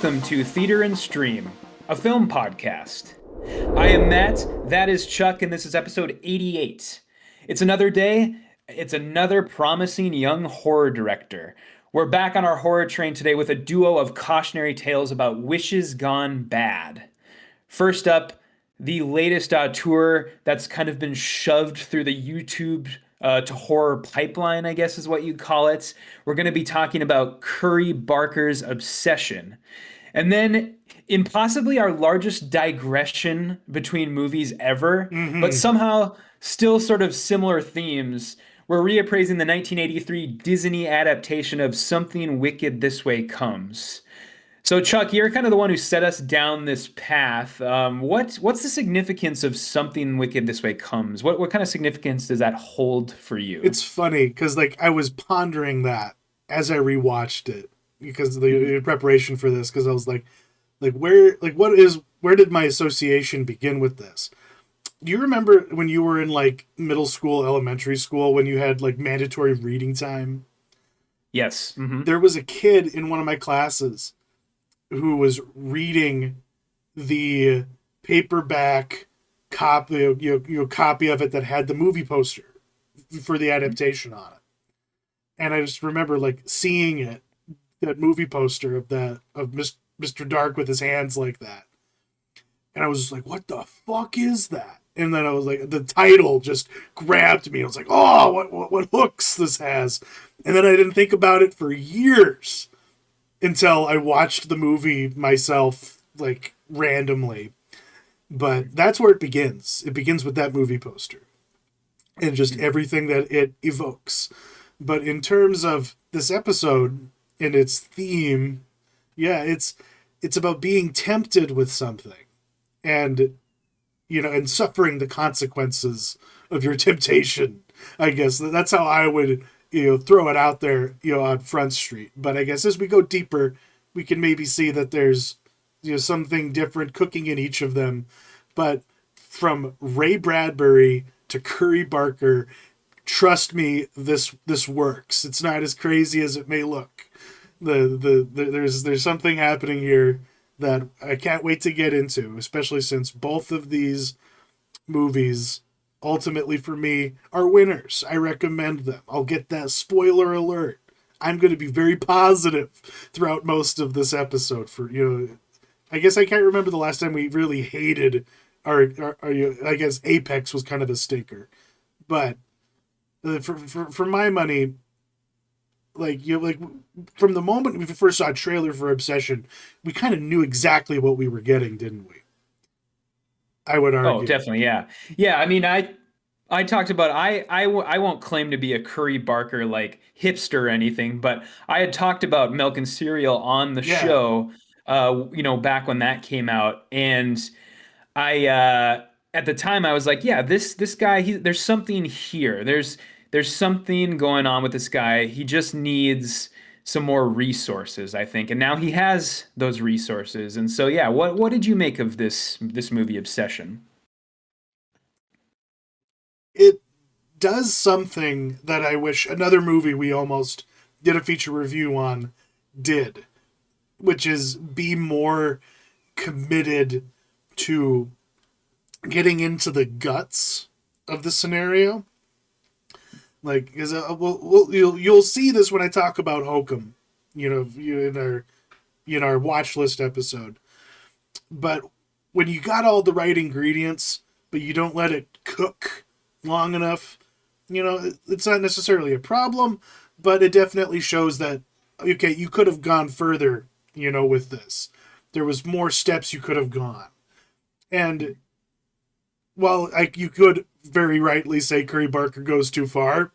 welcome to Theater and Stream, a film podcast. I am Matt, that is Chuck, and this is episode 88. It's another day, it's another promising young horror director. We're back on our horror train today with a duo of cautionary tales about wishes gone bad. First up, the latest tour that's kind of been shoved through the YouTube to horror pipeline, I guess is what you'd call it. We're going to be talking about Curry Barker's Obsession. And then, in possibly our largest digression between movies ever, but somehow still sort of similar themes, we're reappraising the 1983 Disney adaptation of Something Wicked This Way Comes. So, Chuck, you're kind of the one who set us down this path. What's the significance of Something Wicked This Way Comes? What kind of significance does that hold for you? It's funny because I was pondering that as I rewatched it because in preparation for this, because I was where did my association begin with this? Do you remember when you were in middle school, elementary school, when you had mandatory reading time? Yes. Mm-hmm. There was a kid in one of my classes who was reading the paperback copy of it that had the movie poster for the adaptation on it. And I just remember seeing it, that movie poster of Mr. Dark with his hands like that. And I was just like, what the fuck is that? And then I was like, the title just grabbed me. I was like, oh, what hooks this has. And then I didn't think about it for years until I watched the movie myself, randomly. But that's where it begins. It begins with that movie poster and just everything that it evokes. But in terms of this episode and its theme, yeah, it's about being tempted with something and, and suffering the consequences of your temptation. I guess that's how I would throw it out there, on Front Street. But I guess as we go deeper, we can maybe see that there's, something different cooking in each of them. But from Ray Bradbury to Curry Barker, trust me, this works. It's not as crazy as it may look. There's something happening here that I can't wait to get into, especially since both of these movies ultimately for me are winners. I recommend them. I'll get that spoiler alert. I'm going to be very positive throughout most of this episode for, I guess I can't remember the last time we really hated our I guess Apex was kind of a stinker. But for my money, from the moment we first saw a trailer for Obsession, we kind of knew exactly what we were getting, didn't we? I would argue. Oh, definitely, yeah. Yeah, I mean, I talked about I won't claim to be a Curry Barker hipster or anything, but I had talked about Milk and Cereal on the show, back when that came out, and I at the time I was like, yeah, this guy, there's something here. There's something going on with this guy. He just needs some more resources, I think. And now he has those resources. And so, yeah, what did you make of this movie Obsession? It does something that I wish another movie we almost did a feature review on did, which is be more committed to getting into the guts of the scenario. Because you'll see this when I talk about Hokum, in our Watchlist episode. But when you got all the right ingredients, but you don't let it cook long enough, it's not necessarily a problem, but it definitely shows that, okay, you could have gone further, with this. There was more steps you could have gone. And while you could very rightly say Curry Barker goes too far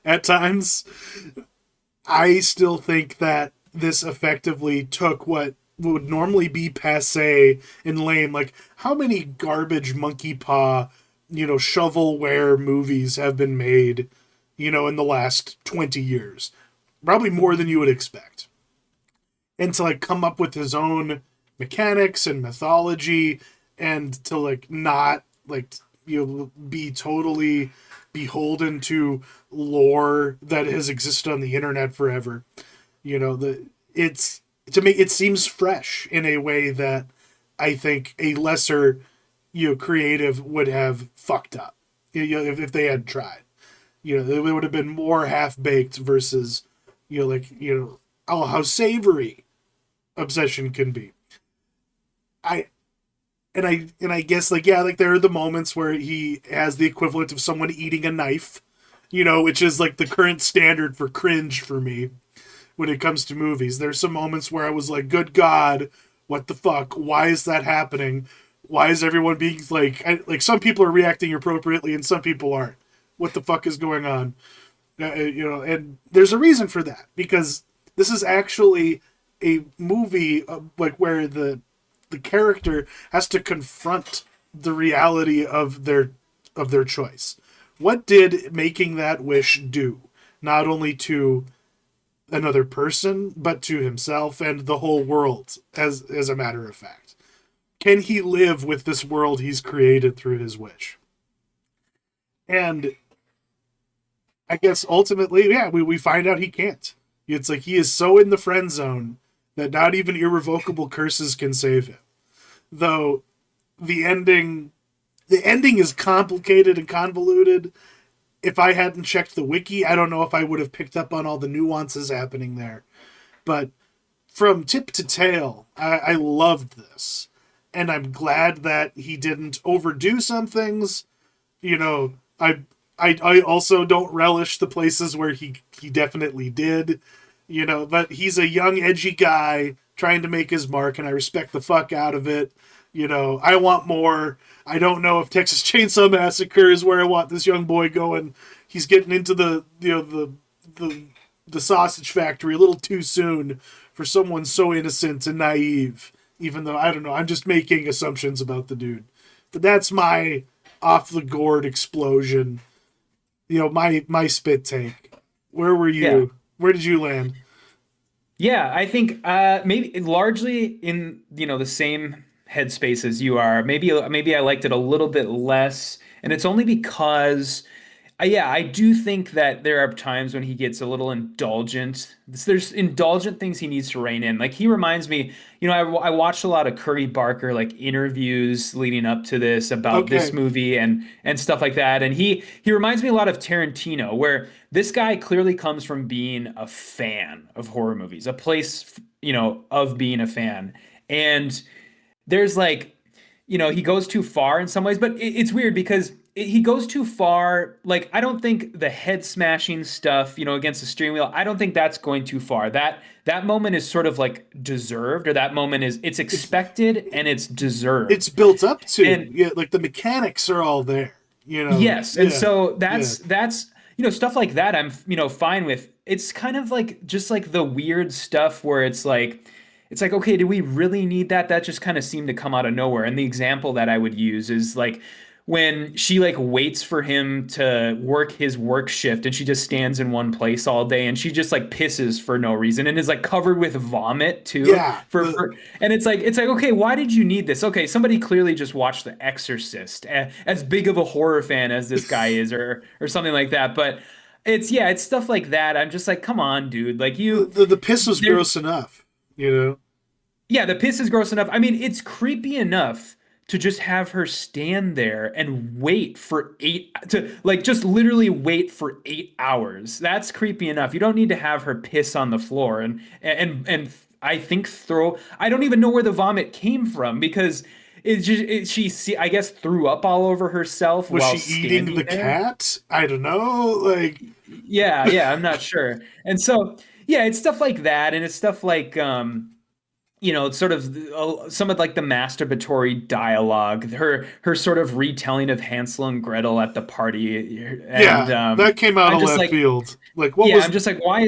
at times, I still think that this effectively took what would normally be passe and lame. How many garbage monkey paw, shovelware movies have been made, in the last 20 years? Probably more than you would expect. And to come up with his own mechanics and mythology, and to not be totally beholden to lore that has existed on the internet forever. It's to me, it seems fresh in a way that I think a lesser, creative would have fucked up. If they had tried, it would have been more half baked versus, oh, how savory obsession can be. I and I guess, like, yeah, like there are the moments where he has the equivalent of someone eating a knife, which is like the current standard for cringe for me when it comes to movies. There's some moments where I was like, good God, what the fuck? Why is that happening? Why is everyone being like, like some people are reacting appropriately and some people aren't? What the fuck is going on? And there's a reason for that, because this is actually a movie like where the character has to confront the reality of their choice. What did making that wish do? Not only to another person, but to himself and the whole world, as a matter of fact. Can he live with this world he's created through his wish? And I guess ultimately, yeah, we find out he can't. It's like he is so in the friend zone that not even irrevocable curses can save him. Though the ending is complicated and convoluted. If I hadn't checked the wiki, I don't know if I would have picked up on all the nuances happening there. But from tip to tail, I loved this. And I'm glad that he didn't overdo some things. I also don't relish the places where he definitely did. But he's a young, edgy guy trying to make his mark, and I respect the fuck out of it. I want more. I don't know if Texas Chainsaw Massacre is where I want this young boy going. He's getting into the sausage factory a little too soon for someone so innocent and naive. Even though, I don't know, I'm just making assumptions about the dude. But that's my off the gourd explosion. My spit take. Where were you? Yeah. Where did you land? Yeah, I think maybe largely in the same headspace as you are. Maybe I liked it a little bit less, and it's only because yeah, I do think that there are times when he gets a little indulgent. There's indulgent things he needs to rein in. Like he reminds me, I watched a lot of Curry Barker like interviews leading up to this about this Okay. movie and stuff like that. And he reminds me a lot of Tarantino, where this guy clearly comes from being a fan of horror movies, a place, of being a fan. And there's like, he goes too far in some ways, but it's weird because he goes too far. Like, I don't think the head smashing stuff, against the steering wheel, I don't think that's going too far. That moment is sort of like deserved, or that moment it's It's expected and it's it's deserved. built up to. And Yeah, like the mechanics are all there. yes, and Yeah. so Yeah. that's stuff like that I'm fine with. It's kind of like just like the weird stuff where it's like, okay, do we really need that? That just kind of seemed to come out of nowhere. And the example that I would use is like when she like waits for him to work his work shift and she just stands in one place all day and she just like pisses for no reason and is like covered with vomit too Yeah. for and it's like, okay, why did you need this? Okay, somebody clearly just watched The Exorcist, as big of a horror fan as this guy is, or something like that. But it's stuff like that. I'm just like, come on, dude. Like the piss was there gross enough. You know. yeah, the piss is gross enough. I mean, it's creepy enough to just have her stand there and wait for to like just literally wait for 8 hours. That's creepy enough. You don't need to have her piss on the floor and I think throw. I don't even know where the vomit came from because I guess threw up all over herself Was while she eating standing the there. cat? I don't know. Like, Yeah, yeah, I'm not sure. And so yeah, it's stuff like that, and it's stuff like it's sort of some of like the masturbatory dialogue, her sort of retelling of Hansel and Gretel at the party, and yeah, that came out I'm of just left like, field. Like, what yeah, was? I'm just like, why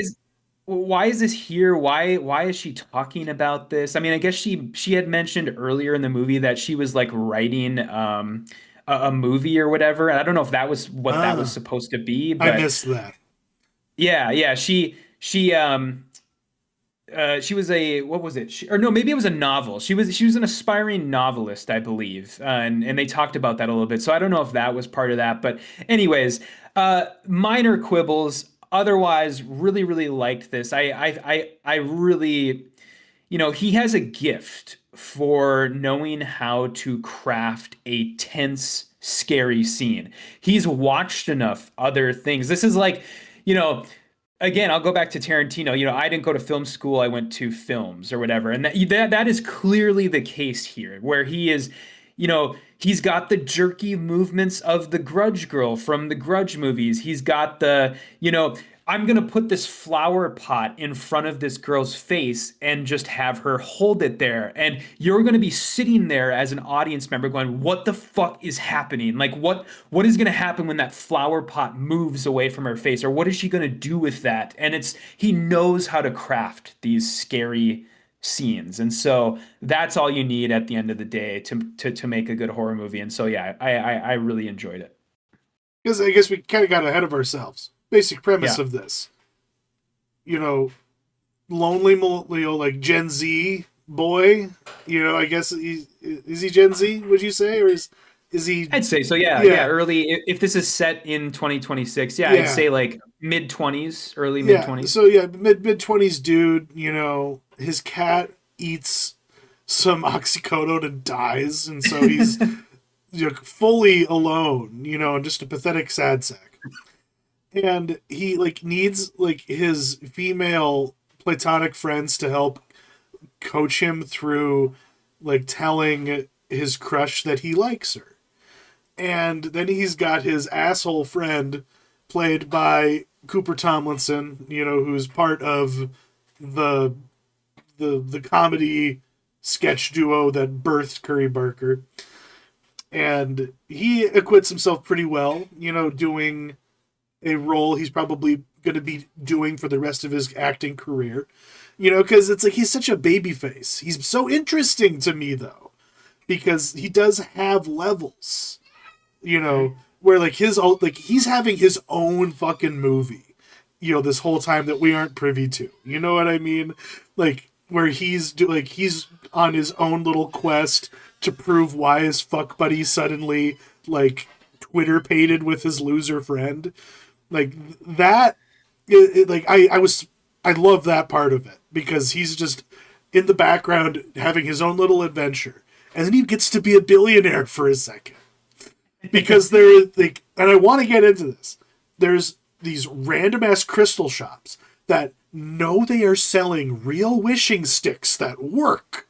is this here? Why is she talking about this? I mean, I guess she had mentioned earlier in the movie that she was like writing a movie or whatever, and I don't know if that was what that was Ah, supposed to be, I but missed that. yeah, yeah, she was a what was it? Or no, maybe it was a novel. She was an aspiring novelist, I believe, and they talked about that a little bit. So I don't know if that was part of that, but anyways, minor quibbles. Otherwise, really really liked this. I really he has a gift for knowing how to craft a tense, scary scene. He's watched enough other things. This is like, you know, again, I'll go back to Tarantino. I didn't go to film school. I went to films or whatever. And that is clearly the case here, where he's got the jerky movements of the Grudge girl from the Grudge movies. He's got I'm going to put this flower pot in front of this girl's face and just have her hold it there. And you're going to be sitting there as an audience member going, what the fuck is happening? Like, what is going to happen when that flower pot moves away from her face? Or what is she going to do with that? And he knows how to craft these scary scenes. And so that's all you need at the end of the day to make a good horror movie. And so, yeah, I really enjoyed it. Because I guess we kind of got ahead of ourselves. Basic premise Yeah. of this, lonely millennial, like Gen Z boy. I guess is he Gen Z? Would you say, or is he? I'd say so. Yeah, Yeah, early. If this is set in 2026, yeah, yeah, I'd say like mid 20s, early mid yeah. 20s. So yeah, mid 20s dude. His cat eats some oxycodone and dies, and so he's fully alone. And just a pathetic sad sack. And he needs his female platonic friends to help coach him through telling his crush that he likes her. And then he's got his asshole friend played by Cooper Tomlinson, who's part of the comedy sketch duo that birthed Curry Barker. And he acquits himself pretty well, doing a role he's probably going to be doing for the rest of his acting career. Because it's he's such a baby face. He's so interesting to me, though, because he does have levels, where he's having his own fucking movie, this whole time that we aren't privy to. You know what I mean? Where he's he's on his own little quest to prove why his fuck buddy suddenly Twitter pated with his loser friend. That, I love that part of it because he's just in the background having his own little adventure, and then he gets to be a billionaire for a second because and I want to get into this. There's these random ass crystal shops that know they are selling real wishing sticks that work,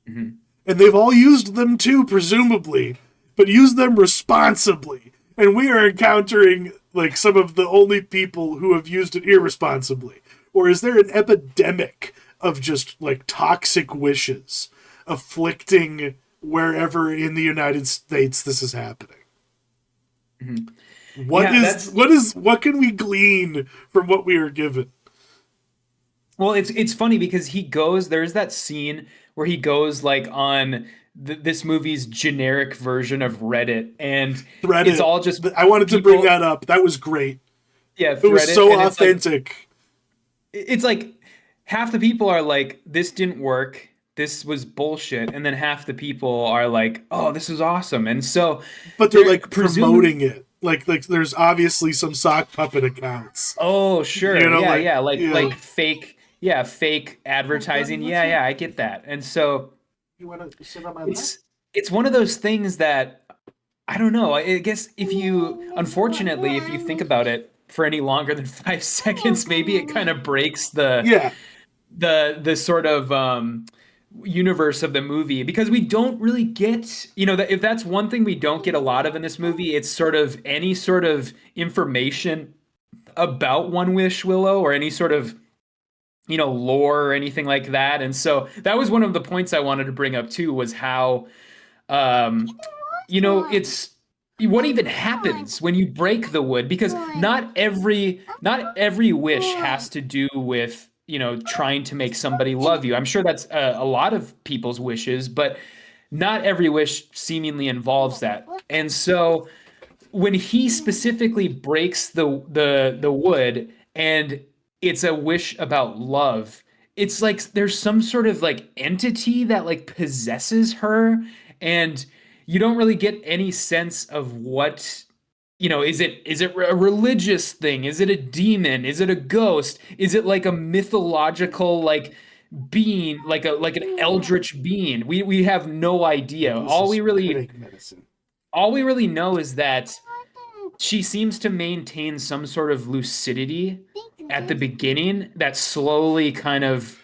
and they've all used them too, presumably, but use them responsibly. And we are encountering some of the only people who have used it irresponsibly. Or is there an epidemic of just toxic wishes afflicting wherever in the United States this is happening? Mm-hmm. What can we glean from what we are given? Well, it's funny because there's that scene where he goes on this movie's generic version of Reddit, and Reddit. It's all just I wanted to bring that up. That was great. Yeah, it was so authentic. It's half the people are like, this didn't work, this was bullshit, and then half the people are like, oh, this is awesome. And so but they're promoting it. There's obviously some sock puppet accounts. Oh, sure. Fake advertising. Yeah, I get that. And so you want to sit on my lap? It's one of those things that I don't know. I guess unfortunately, if you think about it for any longer than 5 seconds, maybe it kind of breaks the sort of universe of the movie, because we don't really get, if that's one thing we don't get a lot of in this movie, it's sort of any sort of information about One Wish Willow or any sort of lore or anything like that. And so that was one of the points I wanted to bring up too, was how it's what even happens when you break the wood, because not every wish has to do with trying to make somebody love you. I'm sure that's a lot of people's wishes, but not every wish seemingly involves that. And so when he specifically breaks the wood and it's a wish about love, it's there's some sort of entity that possesses her, and you don't really get any sense of what, is it a religious thing? Is it a demon? Is it a ghost? Is it a mythological being, like an eldritch being. We have no idea. This is headache medicine. All we really know is that she seems to maintain some sort of lucidity at the beginning that slowly kind of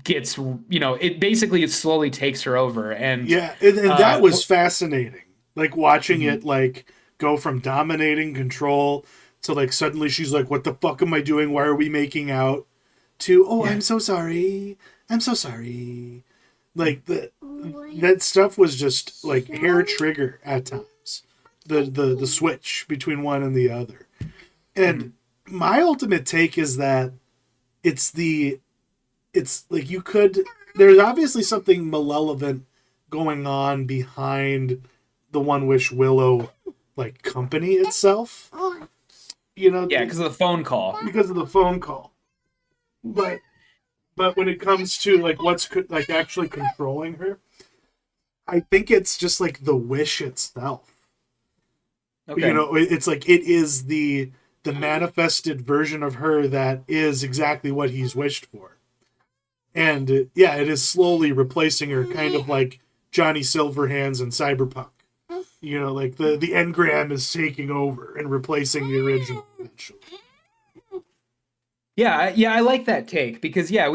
gets, it slowly takes her over. And Yeah, and that uh was fascinating. Like watching mhm, it like go from dominating control to like suddenly she's like, "What the fuck am I doing? Why are we making out?" To, "Oh, yeah. I'm so sorry. I'm so sorry." Like that stuff was just like hair trigger at times. The switch between one and the other. And Mhm. my ultimate take is that it's the it's like you could there's obviously something malevolent going on behind the One Wish Willow like company itself, you know, Yeah, because of the phone call. because of the phone call. But when it comes to like like actually controlling her, I think it's just like the wish itself. You Okay. know, it's like it is the manifested version of her that is exactly what he's wished for. And yeah, it is slowly replacing her, kind of like Johnny Silverhands and Cyberpunk. You know, like the engram is taking over and replacing the original eventually. Yeah, I like that take because yeah,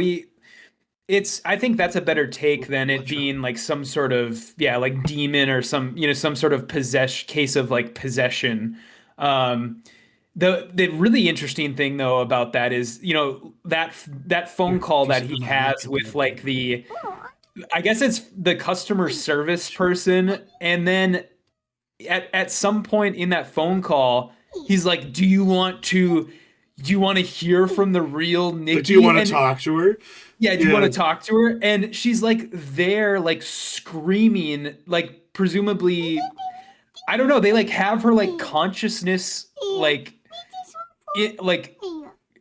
I think that's a better take than it Watch out. being like some sort of, yeah, like demon or some sort of case of like possession. Um the really interesting thing though about that is, that phone Here, call these that are he my has electrical with like equipment. I guess it's the customer service person, and then at some point in that phone call, he's like, do you want to hear from the real Like, do you Nikki?" want to And talk to her? yeah, do you want Yeah. to talk to her? And she's like there, like screaming, like presumably, I don't know, they like have her like consciousness like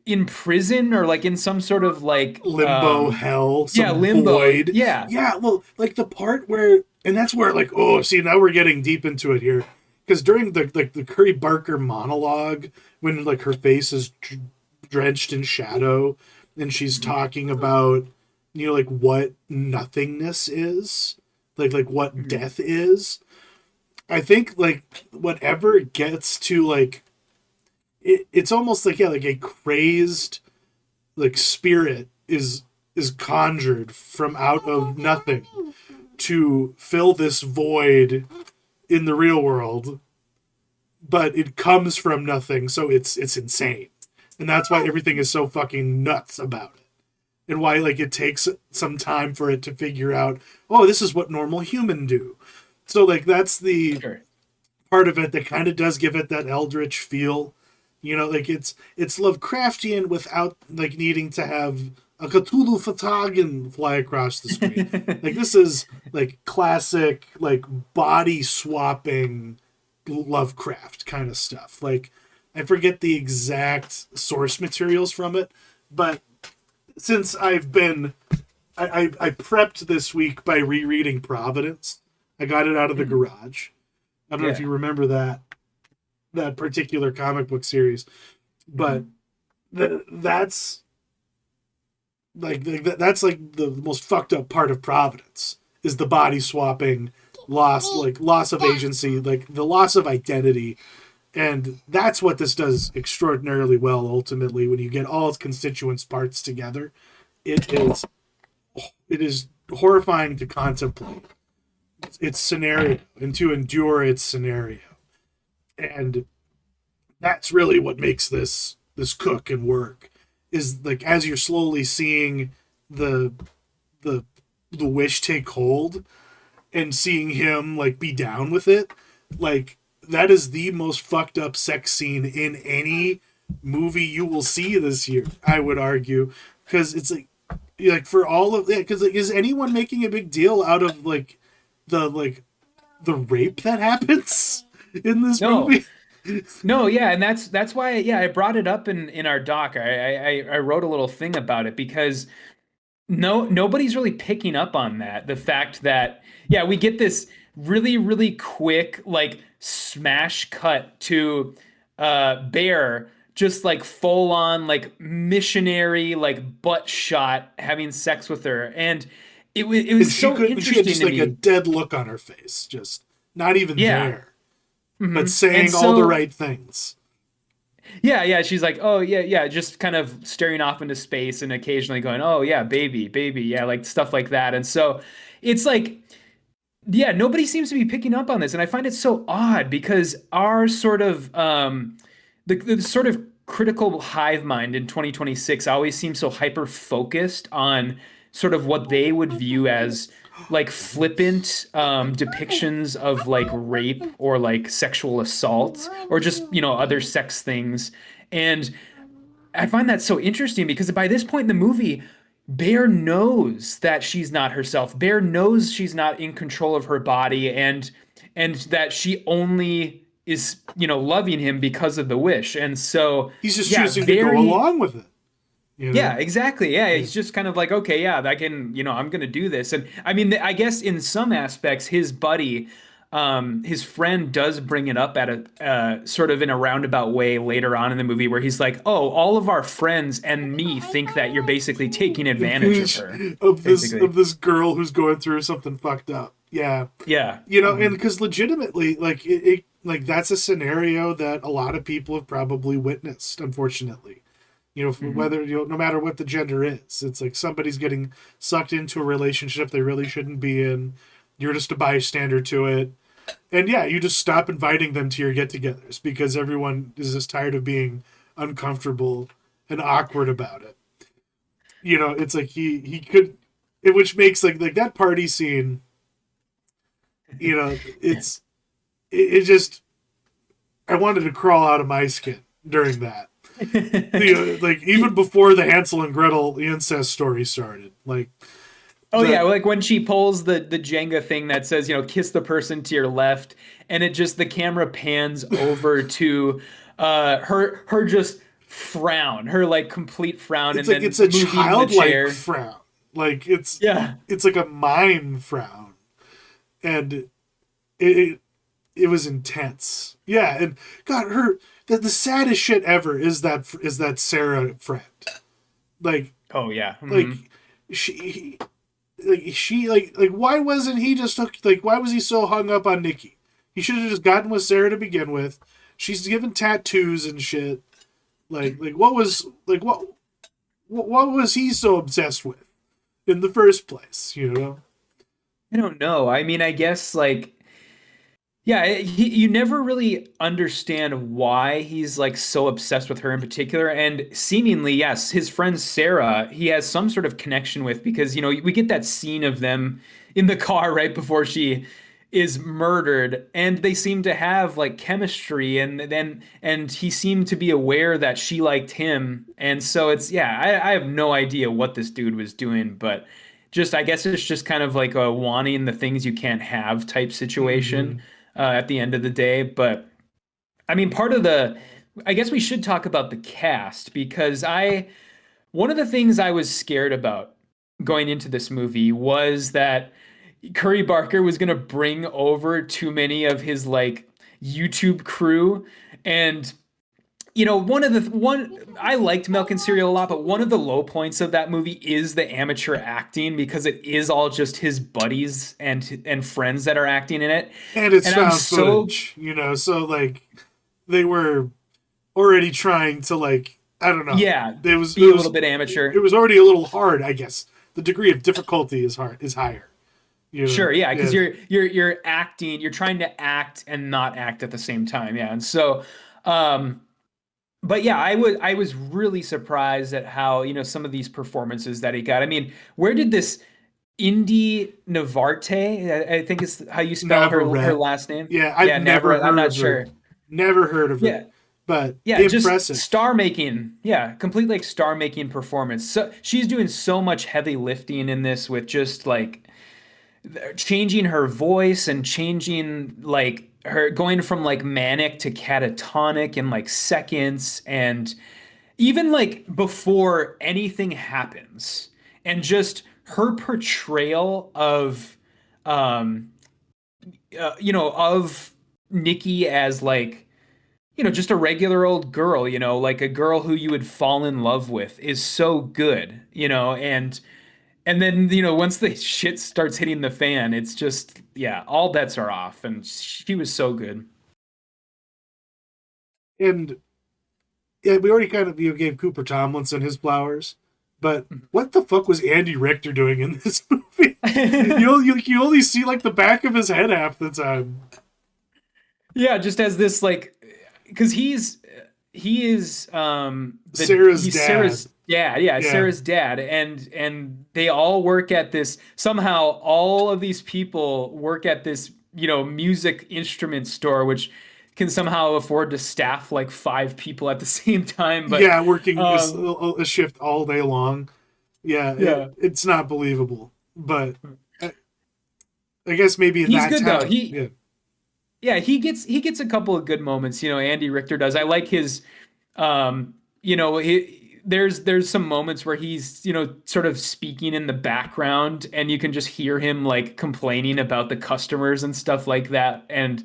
in prison or like in some sort of like Limbo hell, yeah, some limbo. void. Yeah. Yeah, well, like the part where, and that's where, like, oh, see, now we're getting deep into it here, because during the Curry Barker monologue, when like her face is drenched in shadow, and she's talking about, you know, like what nothingness is, like what Mhm. death is. I think like whatever gets to like it's almost like, yeah, like a crazed like spirit is conjured from out of nothing to fill this void in the real world, but it comes from nothing, so it's insane. And that's why everything is so fucking nuts about it. And why like it takes some time for it to figure out, oh, this is what normal human do. So like that's the Sure. part of it that kind of does give it that eldritch feel. You know, like it's Lovecraftian without like needing to have a Cthulhu Fatagan fly across the screen. Like this is like classic like body swapping Lovecraft kind of stuff. Like I forget the exact source materials from it, but since I prepped this week by rereading Providence. I got it out of the Mm, garage. I don't know if yeah. you remember that particular comic book series, but Mhm. that's that's like the most fucked up part of Providence is the body swapping, loss of agency, like the loss of identity, and that's what this does extraordinarily well. Ultimately, when you get all its constituent parts together, it is it is horrifying to contemplate its scenario and to endure its scenario, and that's really what makes this cook and work is like as you're slowly seeing the the the wish take hold and seeing him like be down with it, like that is the most fucked up sex scene in any movie you will see this year, I would argue, because it's like for all of it, because like is anyone making a big deal out of like the rape that happens in this No. movie? No, yeah, and that's why, yeah, I brought it up in our doc. I wrote a little thing about it because nobody's really picking up on that. The fact that, yeah, we get this really quick like smash cut to Bear just like full on like missionary like butt shot having sex with her, and it And was so she had interesting just to like a me. dead look on her face, just not even Yeah. there, but And saying all the so right things. yeah, yeah, she's like, oh yeah, yeah, just kind of staring off into space and occasionally going, oh yeah, baby, baby, yeah, like stuff like that. And so it's like, yeah, nobody seems to be picking up on this, and I find it so odd because our sort of the sort of critical hive mind in 2026 always seems so hyper focused on sort of what they would view as like flippant depictions of like rape or like sexual assault or just, you know, other sex things. And I find that so interesting because by this point in the movie, Bear knows that she's not herself. Bear knows she's not in control of her body, and that she only is, you know, loving him because of the wish. And so, He's just yeah, choosing to go very, along with it, you yeah, know? exactly. Yeah, Yeah. he's just kind of like, okay, yeah, I can, you know, I'm gonna do this. And I mean, I guess in some aspects, his buddy, his friend does bring it up at a sort of in a roundabout way later on in the movie, where he's like, "Oh, all of our friends and me think that you're basically taking advantage of Advantage her." of Basically, this girl who's going through something fucked up. Yeah. yeah, You know, and because legitimately, like like that's a scenario that a lot of people have probably witnessed, unfortunately. You know, hmm whether, you know, no matter what the gender is, it's like somebody's getting sucked into a relationship they really shouldn't be in. You're just a bystander to it, and yeah, you just stop inviting them to your get-togethers because everyone is just tired of being uncomfortable and awkward about it. You know, it's like he could, it, which makes like that party scene. You know, it just, I wanted to crawl out of my skin during that. You know, like even before the Hansel and Gretel incest story started, like Oh yeah, the like when she pulls the Jenga thing that says, you know, kiss the person to your left, and it just the camera pans over to her just frown, her like complete frown, it's and like it's then a moving the childlike chair. frown, like Yeah. it's like a mime frown, and it it was intense. Yeah, and God, her the saddest shit ever is that Sarah friend, like Oh yeah. like she like why wasn't he just like why was he so hung up on Nikki? He should have just gotten with Sarah to begin with. She's given tattoos and shit. Like what was like what was he so obsessed with in the first place? You know. I don't know. I mean, I guess like yeah, you never really understand why he's like so obsessed with her in particular. And seemingly, yes, his friend Sarah, he has some sort of connection with because, you know, we get that scene of them in the car right before she is murdered, and they seem to have like chemistry, and he seemed to be aware that she liked him. And so it's yeah, I have no idea what this dude was doing, but just I guess it's just kind of like a wanting the things you can't have type situation Mm-hmm. at the end of the day. But I mean, part of the, I guess we should talk about the cast because one of the things I was scared about going into this movie was that Curry Barker was going to bring over too many of his like YouTube crew. And you know, one I liked Milk and Cereal a lot, but one of the low points of that movie is the amateur acting because it is all just his buddies and friends that are acting in it. And it's And I'm found so footage, you know, so like they were already trying to like I don't know. yeah, It be a little was bit amateur. it was already a little hard, I guess. The degree of difficulty is higher. You know. Sure, yeah, because Yeah. you're acting, you're trying to act and not act at the same time, yeah. And so, um, but yeah, I was really surprised at how, you know, some of these performances that he got. I mean, where did this Indy Navarte, I think is how you spell her Navarette. last name? Yeah, I've Yeah, never Navarette. I'm heard not of her. sure. Never heard of her. Yeah, But yeah, just impressive. star making. Yeah, complete like star making performance. So she's doing so much heavy lifting in this with just like changing her voice and changing like her going from like manic to catatonic in like seconds, and even like before anything happens, and just her portrayal of um you know, of Nikki as like, just a regular old girl, like a girl who you would fall in love with is so good, and then, once the shit starts hitting the fan, it's just, yeah, all bets are off, and she was so good. And yeah, we already kind of gave Cooper Tomlinson his flowers, but what the fuck was Andy Richter doing in this movie? You only see like the back of his head half the time. Yeah, just as this like, because Sarah's he's dad. Sarah's dad. Yeah, Yeah, Sarah's dad, and they all work at this. Somehow, all of these people work at this, music instrument store, which can somehow afford to staff like five people at the same time. But yeah, working um, a shift all day long. Yeah, yeah, it's not believable, but I, I guess maybe in he's that good though. town, He yeah, Yeah, he gets a couple of good moments. Andy Richter does. I like his, there's some moments where he's, sort of speaking in the background, and you can just hear him like complaining about the customers and stuff like that, and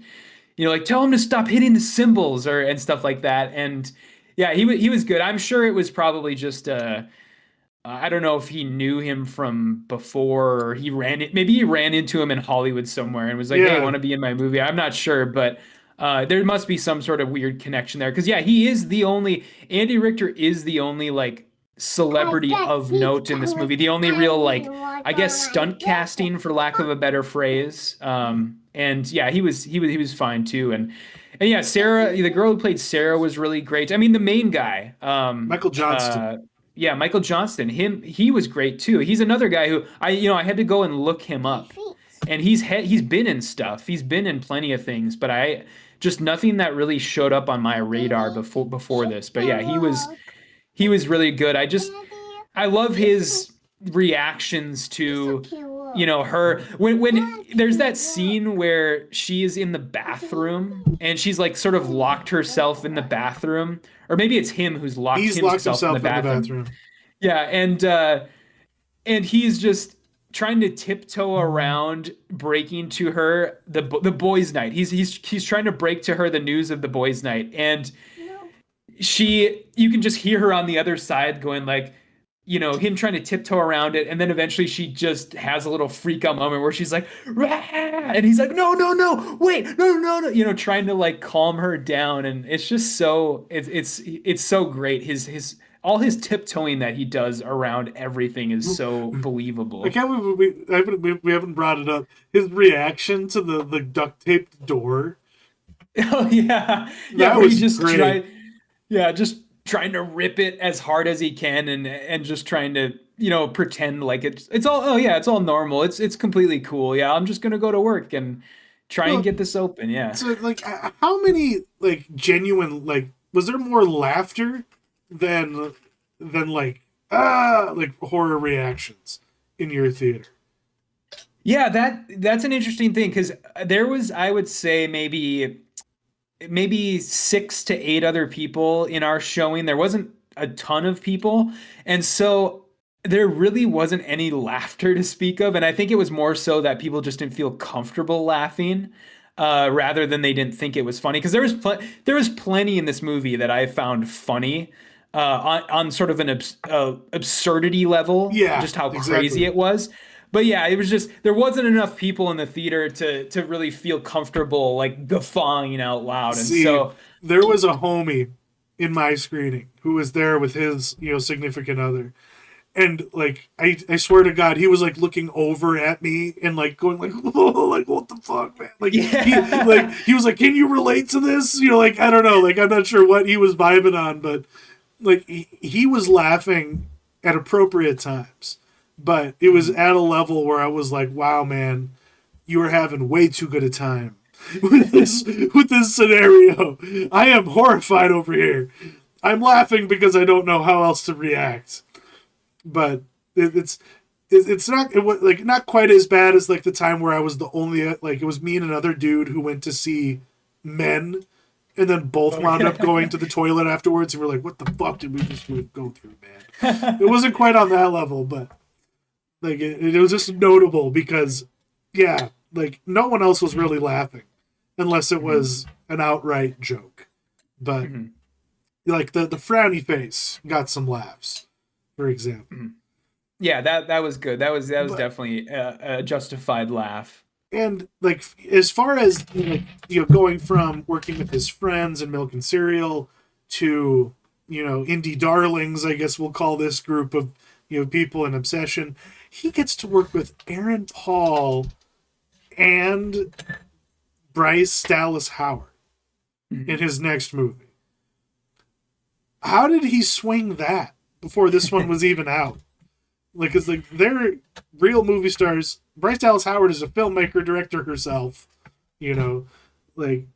like tell him to stop hitting the cymbals or and stuff like that. And yeah, he was good. I'm sure it was probably just I don't know if he knew him from before, or maybe he ran into him in Hollywood somewhere and was like, "Hey, yeah. want to be in my movie?" I'm not sure, but there must be some sort of weird connection there. Because yeah, he is the only Andy Richter is the only like celebrity of note in this movie. The only real like I guess stunt casting, for lack of a better phrase. And yeah, he was fine too. And yeah, Sarah, the girl who played Sarah, was really great. I mean, the main guy, Michael Johnston. yeah, Michael Johnston. He was great too. He's another guy who I had to go and look him up, and he's been in stuff. He's been in plenty of things, but I just nothing that really showed up on my radar before this. But yeah, he was really good. I love his reactions to her when there's that scene where she is in the bathroom and she's like sort of locked herself in the bathroom, or maybe it's him who's locked He's locked himself in the himself in the bathroom. bathroom. Yeah, and he's just trying to tiptoe around breaking to her the boys' night. He's trying to break to her the news of the boys' night, and you can just hear her on the other side going like, him trying to tiptoe around it, and then eventually she just has a little freak out moment where she's like, "Rah!" And he's like, "No, no, no, wait, no, no, no," trying to like calm her down, and it's just it's so great. His all his tiptoeing that he does around everything is so I believable. can't believe we haven't brought it up. His reaction to the duct taped door. Oh yeah, yeah, That where he was just great. just trying to rip it as hard as he can, and just trying to pretend like it's all, oh yeah, it's all normal, it's completely cool, yeah, I'm just gonna go to work and try and Well, get this open, yeah. so like, how many like genuine like was there more laughter than like horror reactions in your theater? Yeah, that's an interesting thing because there was, I would say, maybe six to eight other people in our showing. There wasn't a ton of people. And so there really wasn't any laughter to speak of. And I think it was more so that people just didn't feel comfortable laughing, rather than they didn't think it was funny. Because there was plenty in this movie that I found funny, on sort of an absurdity level, Yeah, just how crazy exactly. it was. But yeah, it was just there wasn't enough people in the theater to really feel comfortable like guffawing out loud. And See, so there was a homie in my screening who was there with his significant other, and like I swear to God, he was like looking over at me and like going like, oh, like what the fuck, man? Like yeah. he was like, can you relate to this? Like I don't know, like I'm not sure what he was vibing on, but like he was laughing at appropriate times, but it was at a level where I was like, wow, man, you are having way too good a time with this scenario. I am horrified over here. I'm laughing because I don't know how else to react. But it's not like not quite as bad as like the time where I was the only like it was me and another dude who went to see Men, and then both wound up going to the toilet afterwards, and we're like, what the fuck did we just go through, man? It wasn't quite on that level, but like it was just notable because yeah, like no one else was really laughing unless it was an outright joke. But Mhm. like the frowny face got some laughs, for example. Mhm. Yeah, that was good. That was But definitely a justified laugh. and like as far as like going from working with his friends and milk and cereal to indie darlings, I guess we'll call this group of people in obsession, he gets to work with Aaron Paul and Bryce Dallas Howard in Mhm. his next movie. How did he swing that before this one was even out? Like, cause like they're real movie stars. Bryce Dallas Howard is a filmmaker, director herself. You know, like,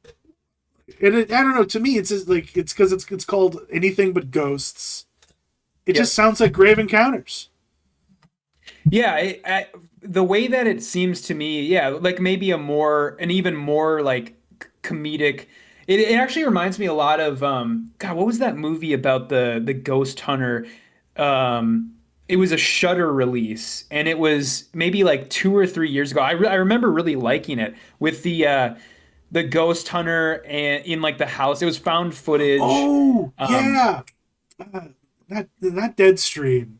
and I don't know. To me, it's just, like it's because it's called Anything But Ghosts. It just Yep. sounds like Grave Encounters. Yeah, the way that it seems to me, yeah, like maybe an even more like comedic. It actually reminds me a lot of God, what was that movie about the ghost hunter? It was a Shudder release, and it was maybe like 2 or 3 years ago. I remember really liking it with the ghost hunter and in like the house. It was found footage. Oh Um, yeah, not Deadstream.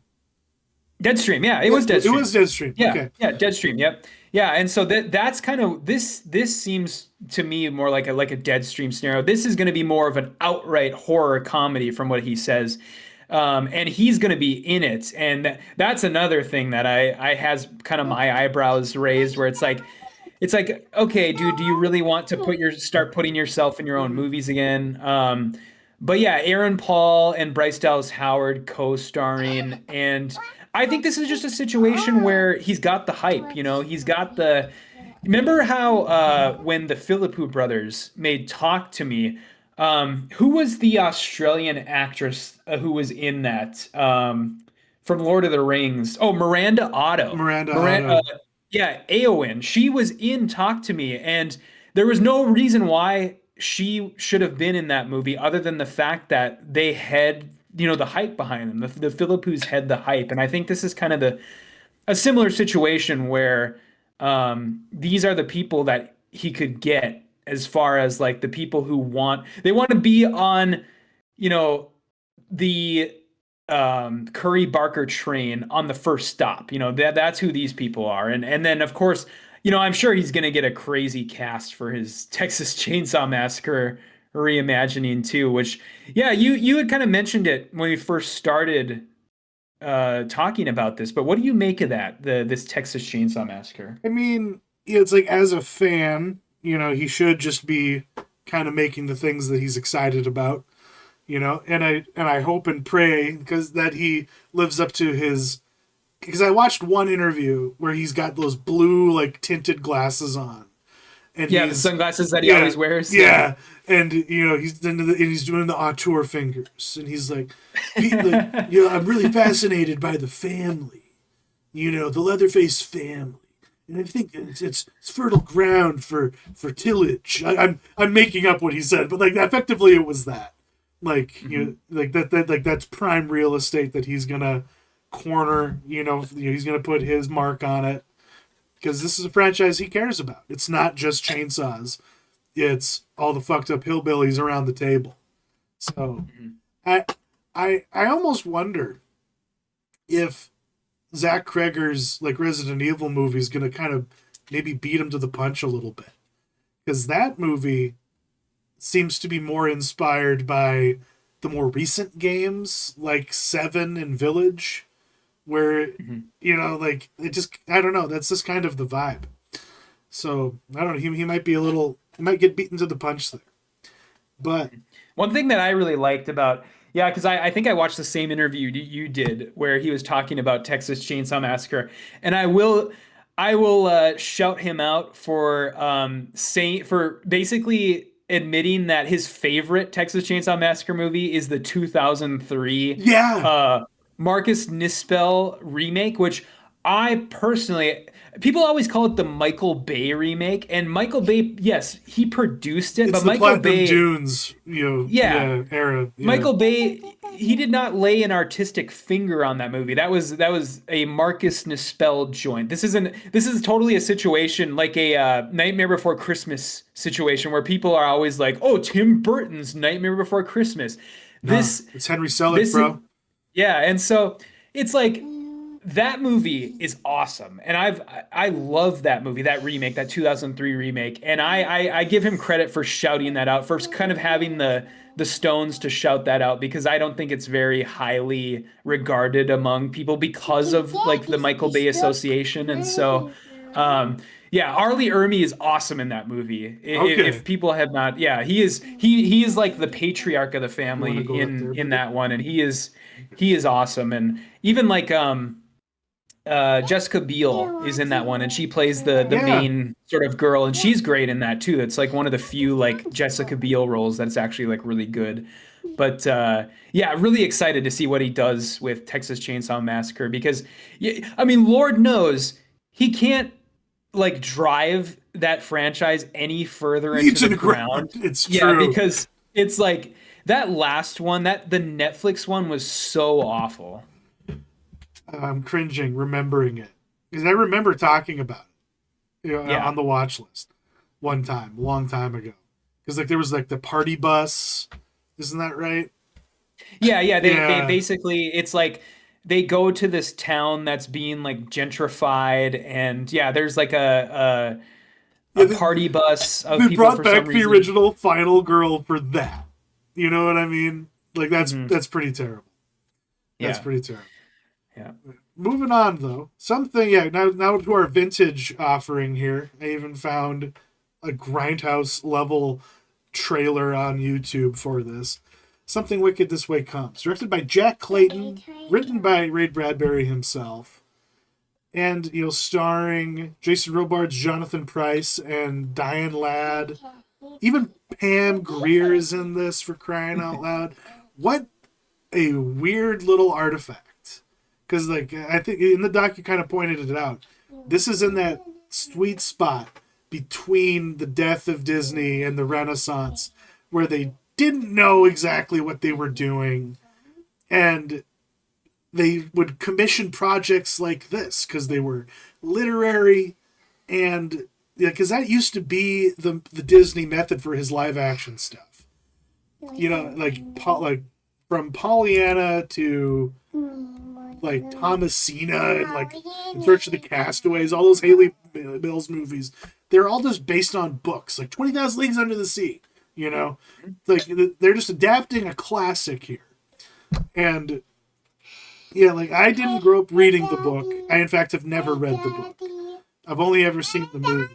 Deadstream, yeah, it Yeah, was it Deadstream. was Deadstream. Yeah, Okay. yeah, Deadstream, yep. Yeah, and so that's kind of this seems to me more like a Deadstream scenario. This is going to be more of an outright horror comedy from what he says. And he's going to be in it. And that's another thing that I has kind of my eyebrows raised where it's like, okay, dude, do you really want to start putting yourself in your own movies again? But yeah, Aaron Paul and Bryce Dallas Howard co-starring, and I think this is just a situation where he's got the hype, he's got the. Remember how when the Philippou brothers made Talk to Me, who was the Australian actress who was in that from Lord of the Rings? Oh, Miranda Otto. Miranda Miranda, Otto. yeah, Eowyn. She was in Talk to Me, and there was no reason why she should have been in that movie other than the fact that they had, the hype behind them. The Philippines had the hype, and I think this is kind of a similar situation where these are the people that he could get as far as like the people who want to be on, you know, the Curry Barker train on the first stop. That's who these people are. And then of course, I'm sure he's gonna get a crazy cast for his Texas Chainsaw Massacre reimagining too, which yeah, you had kind of mentioned it when we first started talking about this, but what do you make of this Texas Chainsaw Massacre? I mean, it's like as a fan, he should just be kind of making the things that he's excited about, and I hope and pray because that he lives up to his. Because I watched one interview where he's got those blue like tinted glasses on, and Yeah, the he's sunglasses that he yeah always wears. Yeah. yeah, and he's doing the auteur fingers, and he's like, I'm really fascinated by the family, the Leatherface family. And I think it's fertile ground for tillage. I'm making up what he said, but like effectively it was that. Like Mhm. like that like that's prime real estate that he's gonna corner. He's gonna put his mark on it because this is a franchise he cares about. It's not just chainsaws; it's all the fucked up hillbillies around the table. So Mhm. I I almost wonder if Zach Kreger's like Resident Evil movie is gonna kind of maybe beat him to the punch a little bit because that movie seems to be more inspired by the more recent games like Seven and Village, where Mhm. like it just I don't know. That's just kind of the vibe. So I don't know. He might be he might get beaten to the punch there, but One thing that I really liked about, yeah, because I think I watched the same interview you did where he was talking about Texas Chainsaw Massacre, and I will shout him out for saying for basically admitting that his favorite Texas Chainsaw Massacre movie is the 2003 yeah, uh, Marcus Nispel remake, which I personally, people always call it the Michael Bay remake, and Michael Bay, yes, he produced it, it's but the Michael Platinum Bay, Dunes yeah, yeah era yeah Michael Bay, he did not lay an artistic finger on that movie. That was a Marcus Nispel joint. This is totally a situation like a Nightmare Before Christmas situation where people are always like, "Oh, Tim Burton's Nightmare Before Christmas." No, This it's Henry Selick, this bro. yeah, and so it's like that movie is awesome, and I love that movie, that remake, that 2003 remake, and I give him credit for shouting that out, for kind of having the stones to shout that out because I don't think it's very highly regarded among people because of like the Michael Bay association, and so um, yeah, Arlie Ermy is awesome in that movie. If Okay. people have not, yeah, he is like the patriarch of the You want family to go up there, in buddy? that one, and he is awesome, and even like Jessica Biel is in that one, and she plays the Yeah. main sort of girl, and she's great in that too. It's like one of the few like Jessica Biel roles that's actually like really good. But yeah, really excited to see what he does with Texas Chainsaw Massacre because yeah, I mean, Lord knows he can't like drive that franchise any further You into to the the ground. ground. It's Yeah, true. because it's like that last one, that the Netflix one was so awful. I'm cringing remembering it because I remember talking about it, Yeah. on the watch list one time, a long time ago. Because like there was like the party bus, isn't that right? Yeah, yeah, they Yeah, basically it's like they go to this town that's being like gentrified and yeah, there's like yeah. a party bus of They people brought for some back the reason. original Final Girl for that. You know what I mean? Like Hmm. that's pretty terrible. That's Yeah. pretty terrible. Yeah. Moving on though, something yeah. Now to our vintage offering here. I even found a grindhouse level trailer on YouTube for this. Something Wicked This Way Comes, directed by Jack Clayton, written by Ray Bradbury himself, and starring Jason Robards, Jonathan Price, and Diane Ladd. Even Pam Grier is in this, for crying out loud. What a weird little artifact. Because like I think in the doc you kind of pointed it out. This is in that sweet spot between the death of Disney and the Renaissance, where they didn't know exactly what they were doing, and they would commission projects like this because they were literary and yeah, because that used to be the Disney method for his live action stuff. Like from Pollyanna to like Thomasina and like In Search of the Castaways, all those Haley Mills movies, they're all just based on books, like 20,000 Leagues Under the Sea. Like they're just adapting a classic here, and yeah, like I didn't grow up reading the book. I in fact have never read the book. I've only ever seen the movie.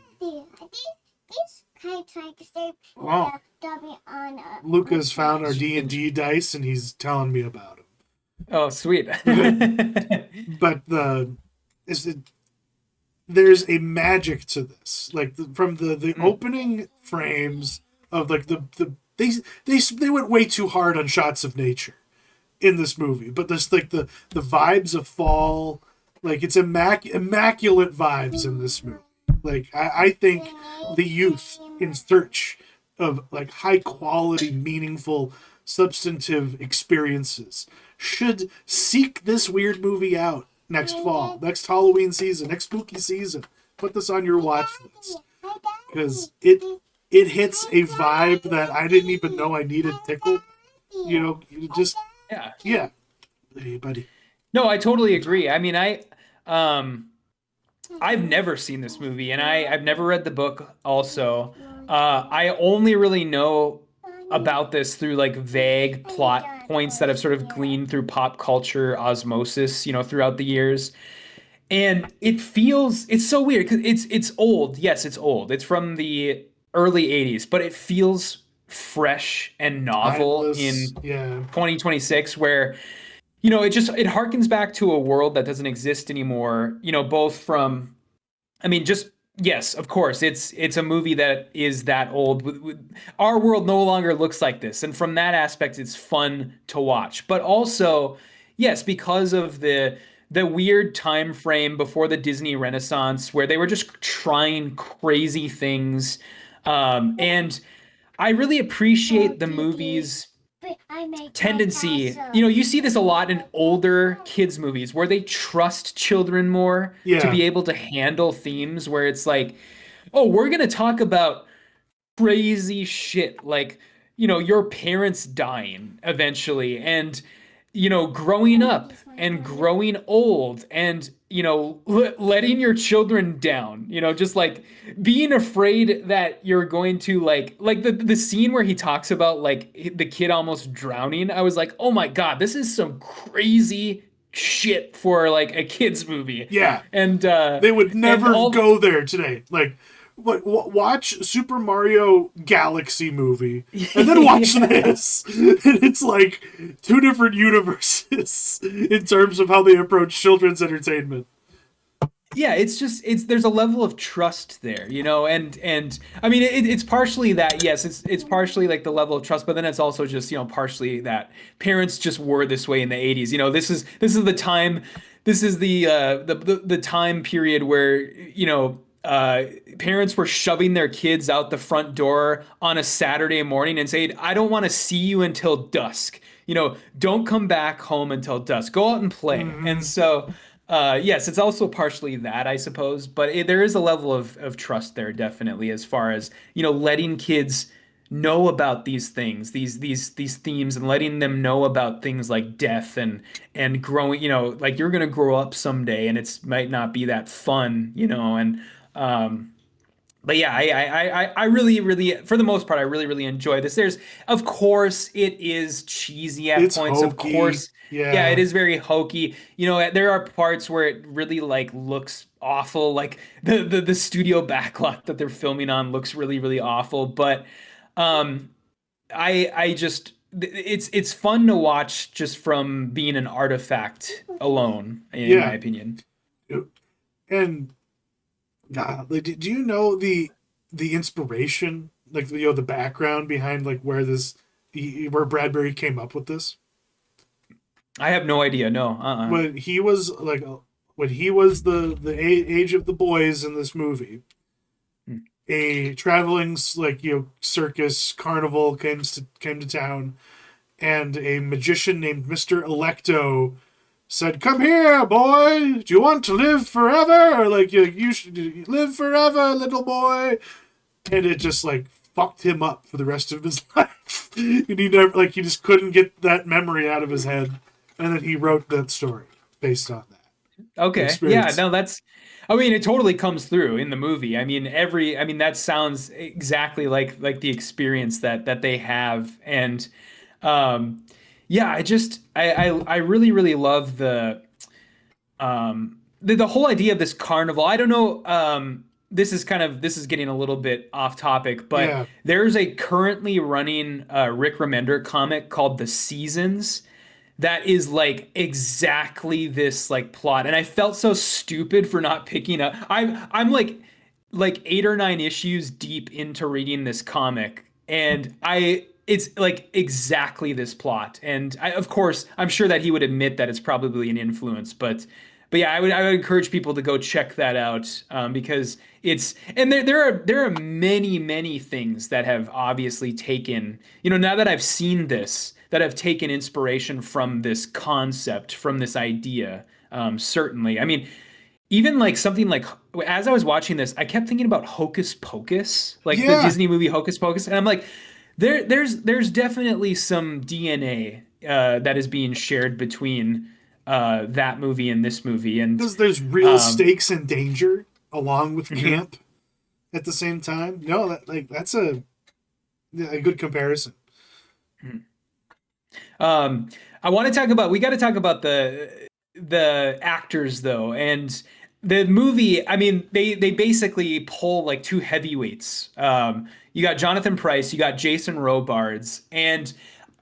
Wow. Luca's found our D&D dice and he's telling me about Oh, sweet. them. But is it, there's a magic to this. Like from the Mm. opening frames of like they went way too hard on shots of nature in this movie. But there's like the vibes of fall, like it's immaculate vibes in this movie. Like I think the youth in search of like high quality, meaningful, substantive experiences should seek this weird movie out next fall, next Halloween season, next spooky season. Put this on your watch list because it hits a vibe that I didn't even know I needed tickled. You just Yeah. yeah. Hey, buddy. No, I totally agree. I mean, um I've never seen this movie and I've never read the book also. I only really know about this through like vague plot points that I've sort of gleaned through pop culture osmosis, throughout the years. And it's so weird because it's old. Yes, it's old. It's from the early 80s, but it feels fresh and novel Timeless. in Yeah. 2026 where it harkens back to a world that doesn't exist anymore, both from I mean, just yes, of course, it's a movie that is that old. Our world no longer looks like this, and from that aspect, it's fun to watch. But also, yes, because of the weird time frame before the Disney Renaissance, where they were just trying crazy things, and I really appreciate the movies tendency, you see this a lot in older kids movies where they trust children more to Yeah. be able to handle themes where it's like, oh, we're going to talk about crazy shit like your parents dying eventually and growing up and growing old and letting your children down, just like being afraid that you're going to like the scene where he talks about like the kid almost drowning. I was like, oh my God, this is some crazy shit for like a kids movie. Yeah. and They would and never all go there today. Like, watch Super Mario Galaxy movie and then watch yeah. this. And it's like two different universes in terms of how they approach children's entertainment. Yeah, it's there's a level of trust there, and I mean it's partially that, yes, it's partially like the level of trust, but then it's also just partially that parents just were this way in the 80s. This is the time, this is the time period where parents were shoving their kids out the front door on a Saturday morning and saying, I don't want to see you until dusk. Don't come back home until dusk. Go out and play. And Mm-hmm. so, yes, it's also partially that, I suppose, but there is a level of trust there, definitely, as far as, letting kids know about these things, these themes, and letting them know about things like death and growing, like you're gonna grow up someday, and it's might not be that fun, and um, but yeah, I really, really, for the most part, I really, really enjoy this. Of course, it is cheesy at It's points. Of hokey. course, yeah, it Yeah. is very hokey. There are parts where it really like looks awful. Like the studio backlot that they're filming on looks really, really awful. But um, I just it's fun to watch just from being an artifact alone, in my Yeah. opinion. And like, do you know the inspiration, like the background behind like where where Bradbury came up with this? I have no idea. No, When he was like when he was age of the boys in this movie, Hmm. a traveling like circus carnival came to town, and a magician named Mr. Electo said, "Come here, boy. Do you want to live forever? Or like you should live forever, little boy." And it just like fucked him up for the rest of his life. And he never he just couldn't get that memory out of his head. And then he wrote that story based on that Okay. Yeah, experience. no, I mean, it totally comes through in the movie. I mean, that sounds exactly like the experience that they have. And um yeah, I really, really love the whole idea of this carnival. I don't know, this is getting a little bit off topic, but Yeah. there's a currently running Rick Remender comic called The Seasons that is like exactly this like plot, and I felt so stupid for not picking up. I'm like 8 or 9 issues deep into reading this comic, and I it's like exactly this plot. And of course, I'm sure that he would admit that it's probably an influence, but yeah, I would encourage people to go check that out, because and there are many things that have obviously taken, now that I've seen this, that have taken inspiration from this concept, from this idea. Certainly, I mean, even like something like, as I was watching this, I kept thinking about Hocus Pocus, like the Yeah. Disney movie Hocus Pocus, and I'm like, there's definitely some DNA that is being shared between that movie and this movie, and Because there's real um, stakes and danger along with mhm. camp at the same time. No, that's a good comparison. Um, I want to talk about, we got to talk about the actors though, and the movie. I mean, they basically pull like two heavyweights. You got Jonathan Pryce, you got Jason Robards, and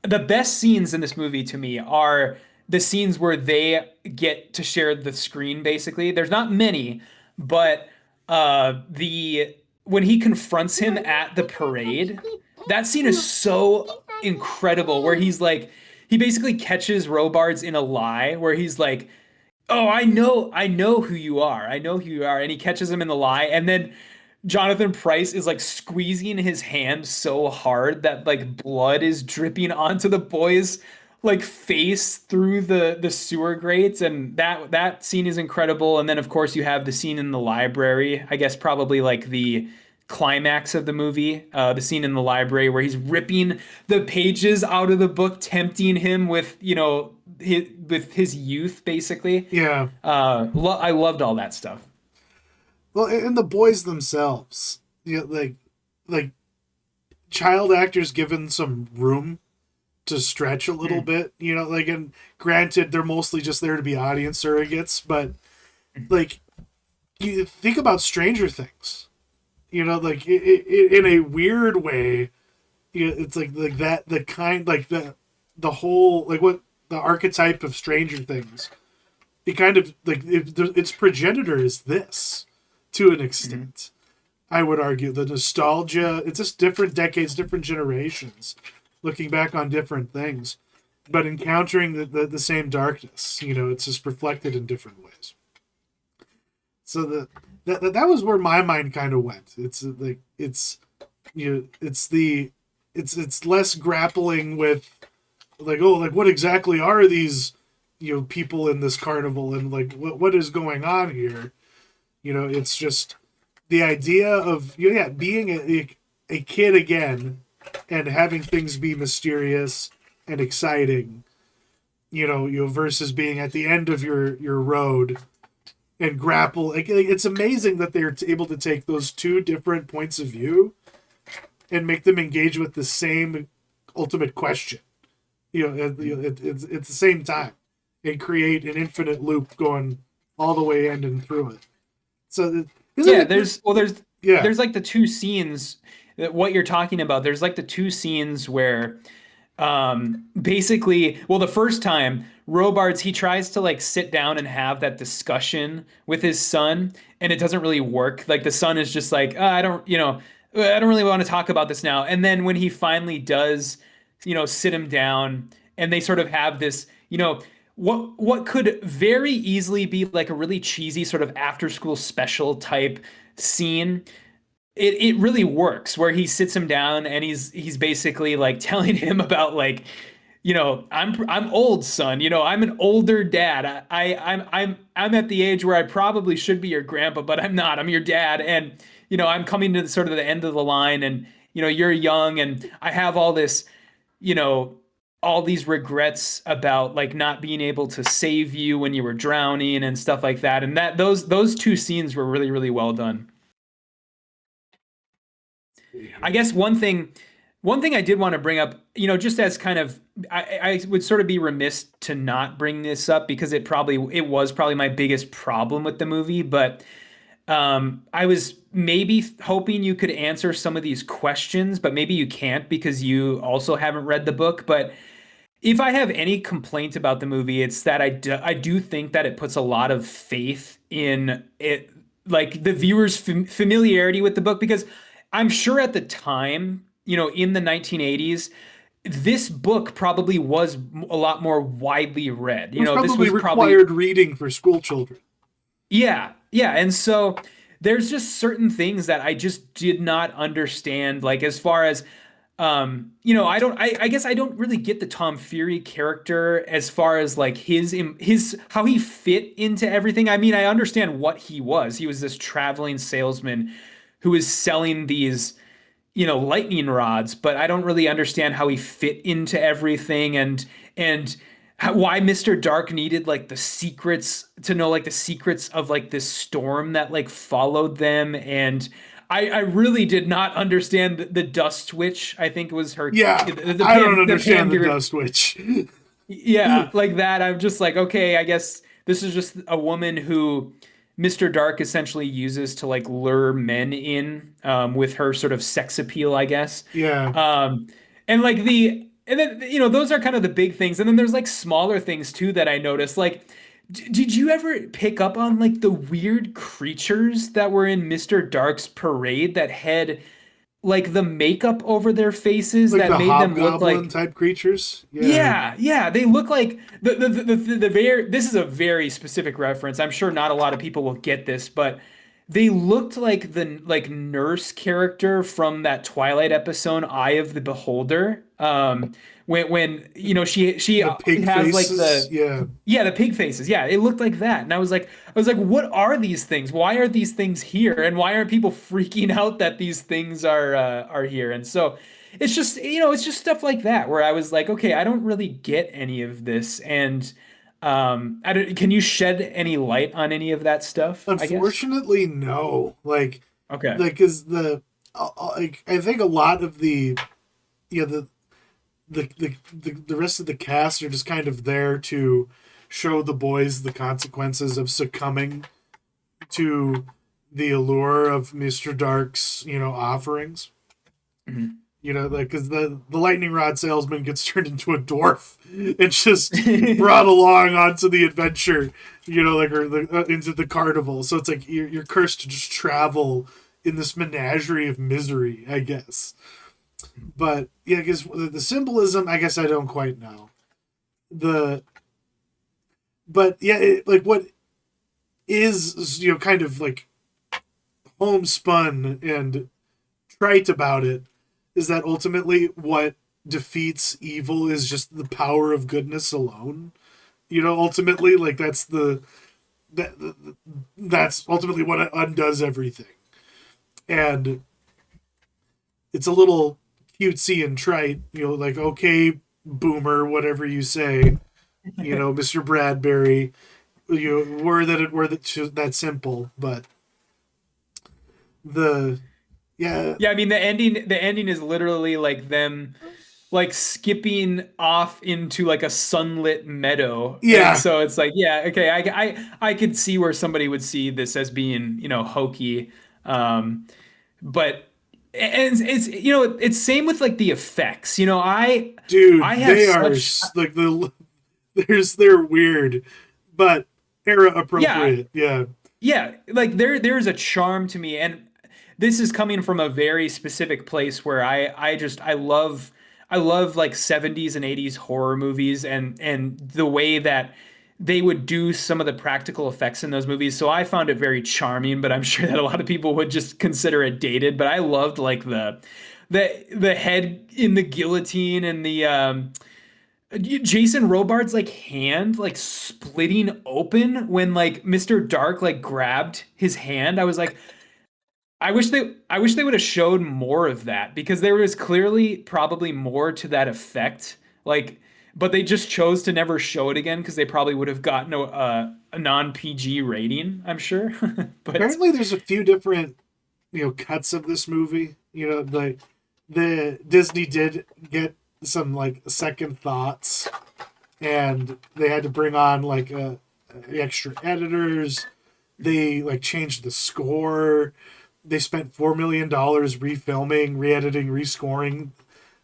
the best scenes in this movie to me are the scenes where they get to share the screen. Basically, there's not many, but the when he confronts him at the parade, that scene is so incredible. Where he's like, he basically catches Robards in a lie, where he's like, "Oh, I know who you are. I know who you are," and he catches him in the lie, and then Jonathan Pryce is like squeezing his hand so hard that like blood is dripping onto the boy's like face through the sewer grates, and that scene is incredible. And then of course you have the scene in the library, I guess probably like the climax of the movie, the scene in the library where he's ripping the pages out of the book, tempting him with, with his youth basically. Yeah. I loved all that stuff. Well, and the boys themselves, like child actors given some room to stretch a little bit, like, and granted, they're mostly just there to be audience surrogates, but like, you think about Stranger Things, like in a weird way, it's like that, the kind, like the whole, like what the archetype of Stranger Things, it kind of like its progenitor is this to an extent. I would argue the nostalgia, it's just different decades, different generations looking back on different things, but encountering the same darkness, it's just reflected in different ways. So that was where my mind kind of went. It's like, it's less grappling with like, oh, like what exactly are these, people in this carnival, and like what is going on here? It's just the idea of being a kid again and having things be mysterious and exciting, versus being at the end of your road and grapple. Like, it's amazing that they're able to take those two different points of view and make them engage with the same ultimate question, at the same time, and create an infinite loop going all the way in and through it. So there's like the two scenes that what you're talking about. There's like the two scenes where basically, well, the first time Robards, he tries to like sit down and have that discussion with his son, and it doesn't really work. Like the son is just like, I don't really want to talk about this now. And then when he finally does, sit him down, and they sort of have this, what could very easily be like a really cheesy sort of after school special type scene. It really works where he sits him down and he's basically like telling him about like, I'm old, son. I'm an older dad. I'm at the age where I probably should be your grandpa, but I'm not. I'm your dad, and I'm coming to sort of the end of the line, and you're young, and I have all this, all these regrets about like not being able to save you when you were drowning and stuff like that. And those two scenes were really, really well done. I guess one thing I did want to bring up, just as kind of, I would sort of be remiss to not bring this up because it was probably my biggest problem with the movie, but I was maybe hoping you could answer some of these questions, but maybe you can't because you also haven't read the book. But if I have any complaint about the movie, it's that I do think that it puts a lot of faith in it, like the viewer's familiarity with the book, because I'm sure at the time, in the 1980s, this book probably was a lot more widely read. It was probably required reading for school children. Yeah, yeah. And so there's just certain things that I just did not understand, like as far as I guess I don't really get the Tom Fury character as far as like his how he fit into everything. I mean, I understand what he was. He was this traveling salesman who was selling these, lightning rods, but I don't really understand how he fit into everything, and why Mr. Dark needed like the secrets to know like the secrets of like this storm that like followed them. And I really did not understand the Dust Witch. I think it was her. Yeah, I don't understand the Dust Witch. Yeah, like that. I'm just like, okay, I guess this is just a woman who Mr. Dark essentially uses to like lure men in with her sort of sex appeal, I guess. Yeah. And like and then those are kind of the big things, and then there's like smaller things too that I noticed. Like, did you ever pick up on like the weird creatures that were in Mr. Dark's parade that had like the makeup over their faces like that the made them look like type creatures? yeah, they look like the very, this is a very specific reference. I'm sure not a lot of people will get this, but they looked like the like nurse character from that Twilight episode, Eye of the Beholder. When you know she The pig has like faces, the yeah. yeah, the pig faces. Yeah, it looked like that. And I was like, what are these things? Why are these things here? And why aren't people freaking out that these things are here? And so it's just, it's just stuff like that where I was like, okay, I don't really get any of this. And I don't, can you shed any light on any of that stuff, I guess? Unfortunately, no. Okay. Like is like I think a lot of yeah the rest of the cast are just kind of there to show the boys the consequences of succumbing to the allure of Mr. Dark's offerings. Mhm. Like because the lightning rod salesman gets turned into a dwarf and just brought along onto the adventure, like or into the carnival. So it's like you're cursed to just travel in this menagerie of misery, I guess. But yeah, I guess the symbolism, I guess I don't quite know. The but yeah, like what is kind of like homespun and trite about it is that ultimately what defeats evil is just the power of goodness alone. Ultimately, like that that's ultimately what undoes everything. And it's a little cutesy and trite, like okay, boomer, whatever you say, Mr. Bradbury, were that simple, but the yeah, Yeah, I mean the ending is literally like them like skipping off into like a sunlit meadow. And yeah, so it's like, yeah, okay, I could see where somebody would see this as being, hokey. But and it's same with like the effects. dude, I have they are such like they're weird, but era yeah, appropriate. Yeah, yeah, like there's a charm to me, and this is coming from a very specific place where I love like 70s and 80s horror movies and the way that they would do some of the practical effects in those movies. So I found it very charming, but I'm sure that a lot of people would just consider it dated. But I loved like the head in the guillotine and the Jason Robards like hand like splitting open when like Mr. Dark like grabbed his hand. I was like, I wish they would have showed more of that because there was clearly probably more to that effect. Like, but they just chose to never show it again because they probably would have gotten a non-PG rating, I'm sure. But apparently there's a few different cuts of this movie. Like the Disney did get some like second thoughts, and they had to bring on like extra editors. They like changed the score. They spent $4 million refilming, re-editing, rescoring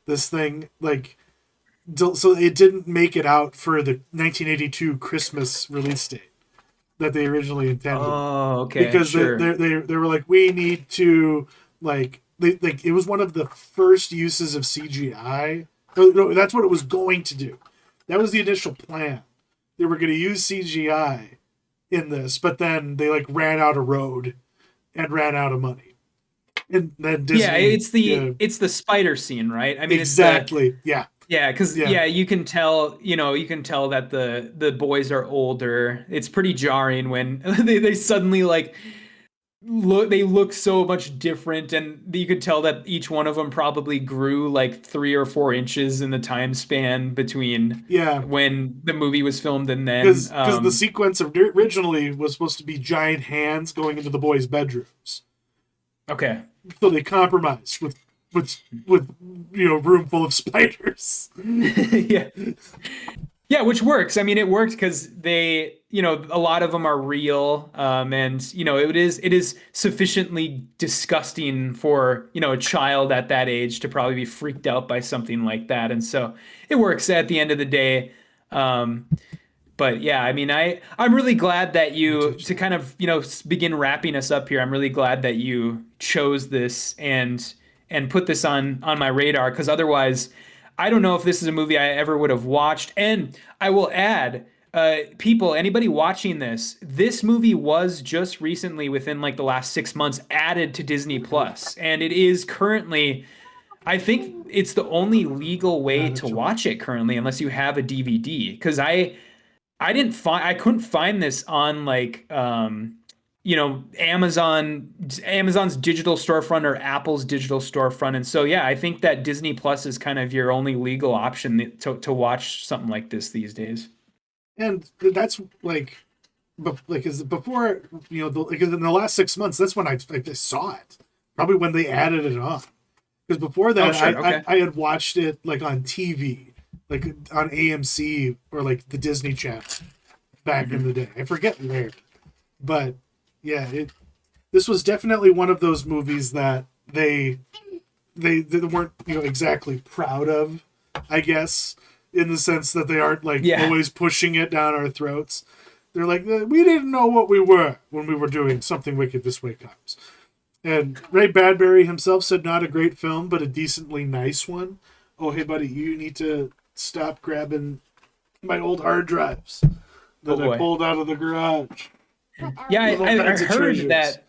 this thing. Like so it didn't make it out for the 1982 Christmas release date that they originally intended, oh, okay, because sure. they were like, we need to like it was one of the first uses of CGI. No, that's what it was going to do. That was the initial plan. They were going to use CGI in this, but then they like ran out of road and ran out of money, and then Yeah, Disney, it's yeah, the spider scene, right? I mean, it's the exactly, yeah, yeah, because yeah, yeah, you can tell that the boys are older. It's pretty jarring when they suddenly like they look so much different, and you could tell that each one of them probably grew like 3 or 4 inches in the time span between yeah. when the movie was filmed and then Because the sequence originally was supposed to be giant hands going into the boys' bedrooms, okay. so they compromised with room full of spiders. Yeah. Yeah, which works. I mean, it worked because a lot of them are real, and it is sufficiently disgusting for a child at that age to probably be freaked out by something like that, and so it works at the end of the day. Um, but yeah, I mean, I'm really glad that Don't you touch to that. kind of begin wrapping us up here. I'm really glad that you chose this and put this on my radar because otherwise, I don't know if this is a movie I ever would have watched. And I will add, people, anybody watching this movie was just recently, within like the last 6 months, added to Disney Plus, and it is currently, I think it's the only legal way to watch it currently, unless you have a DVD. Because I couldn't find this on like Amazon's digital storefront or Apple's digital storefront. And so yeah, I think that Disney Plus is kind of your only legal option to watch something like this these days. And that's like, is before, like in the last 6 months, that's when I saw it. Probably when they added it on. Because before that, I had watched it like on TV, like on AMC or like the Disney Channel back in the day. I forget where, but yeah, this was definitely one of those movies that they weren't exactly proud of, I guess, in the sense that they aren't like always pushing it down our throats. They're like, we didn't know what we were when we were doing Something Wicked This Way Comes. And Ray Bradbury himself said not a great film, but a decently nice one. Oh, hey, buddy, you need to stop grabbing my old hard drives that I pulled out of the garage. Yeah, I heard that.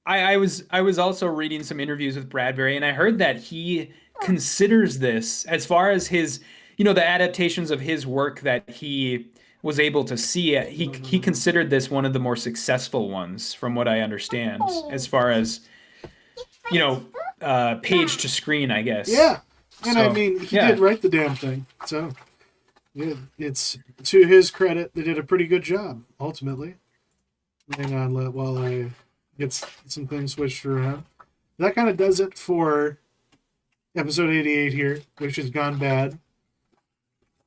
I was also reading some interviews with Bradbury, and I heard that he considers this, as far as his, the adaptations of his work that he was able to see, he considered this one of the more successful ones, from what I understand, as far as page to screen, I guess. Yeah, and I mean, he did write the damn thing, so it's to his credit, they did a pretty good job ultimately. Hang on, while I get some things switched around. That kind of does it for episode 88 here, which has gone bad.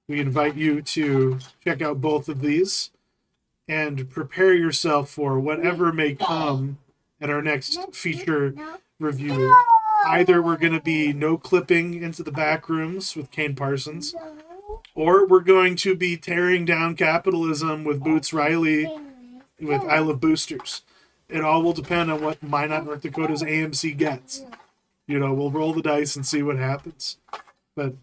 We invite you to check out both of these and prepare yourself for whatever may come at our next feature review. Either we're going to be no clipping into the back rooms with Kane Parsons, or we're going to be tearing down capitalism with Boots Riley with I Love Boosters. It all will depend on what Minot, North Dakota's AMC gets. We'll roll the dice and see what happens. But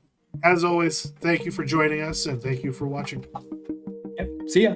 as always, thank you for joining us and thank you for watching. Yep. See ya.